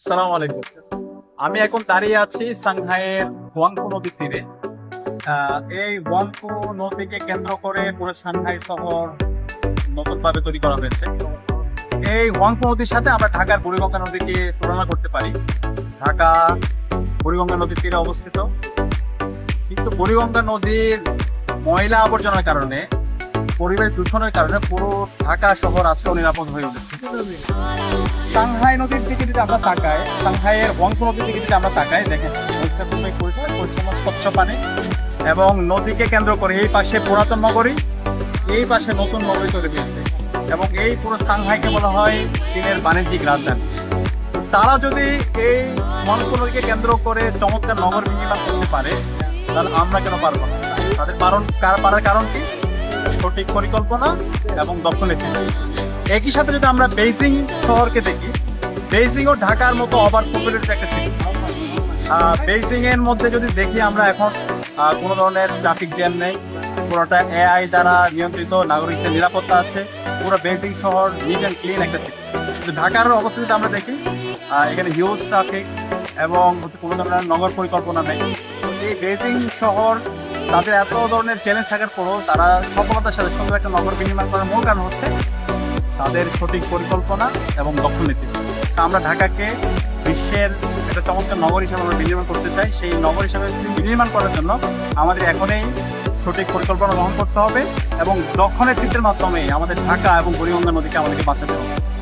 সালাম আলাইকুম। আমি এখন দাঁড়িয়ে আছি সাংহাইয়ের হুয়াংপো নদীর তীরে। এই হুয়াংপো নদীকে কেন্দ্র করে পুরো সাংহাই শহর নতুনভাবে তৈরি করা হয়েছে। এই হুয়াংপো নদীর সাথে আমরা ঢাকার বুড়িগঙ্গা নদীকে তুলনা করতে পারি। ঢাকা বুড়িগঙ্গা নদীর তীরে অবস্থিত, কিন্তু বুড়িগঙ্গা নদীর ময়লা আবর্জনার কারণে, পরিবেশ দূষণের কারণে পুরো ঢাকা শহর আজকে অনিরাপদ হয়ে উঠেছে। সাংহাই নদীর দিকে যদি আমরা তাকাই, সাংহাইয়ের হুয়াংপো নদীর দিকে যদি আমরা তাকাই, দেখেন পরিচ্ছন্ন স্বচ্ছ পানি, এবং নদীকে কেন্দ্র করে এই পাশে পুরাতন নগরী, এই পাশে নতুন নগরী তৈরি হয়েছে, এবং এই পুরো সাংহাইকে বলা হয় চীনের বাণিজ্যিক রাজধানী। তারা যদি এই হুয়াংপো নদীকে কেন্দ্র করে চমৎকার নগর বিনির্মাণ করতে পারে, তাহলে আমরা কেন পারবো না? তাদের পারার কারণ কি? সঠিক পরিকল্পনা এবং দক্ষ নেতৃত্ব। একই সাথে যদি আমরা বেইজিং শহরকে দেখি, বেইজিং ও ঢাকার মতো ওভার পপুলেটেড একটা সিটি। বেইজিং এর মধ্যে যদি দেখি আমরা, এখন কোনো ধরনের ট্রাফিক জ্যাম নেই, পুরোটা এআই দ্বারা নিয়ন্ত্রিত, নাগরিকদের নিরাপত্তা আছে, পুরো বেইজিং শহর নিট অ্যান্ড ক্লিন একটা সিটি। কিন্তু ঢাকার অবস্থা যদি আমরা দেখি, এখানে হিউজ ট্রাফিক এবং কোনো ধরনের নগর পরিকল্পনা নেই। তো এই বেইজিং শহর, তাদের এত ধরনের চ্যালেঞ্জ থাকার পরও তারা সফলতার সাথে সুন্দর একটা নগর বিনির্মাণ করার মূল কারণ হচ্ছে তাদের সঠিক পরিকল্পনা এবং দক্ষ নেতৃত্ব। আমরা ঢাকাকে বিশ্বের একটা চমৎকার নগর হিসাবে আমরা বিনির্মাণ করতে চাই। সেই নগর হিসাবে বিনির্মাণ করার জন্য আমাদের এখনই সঠিক পরিকল্পনা গ্রহণ করতে হবে, এবং দক্ষ নেতৃত্বের মাধ্যমে আমাদের ঢাকা এবং বুড়িগঙ্গা নদীকে আমাদেরকে বাঁচাতে হবে।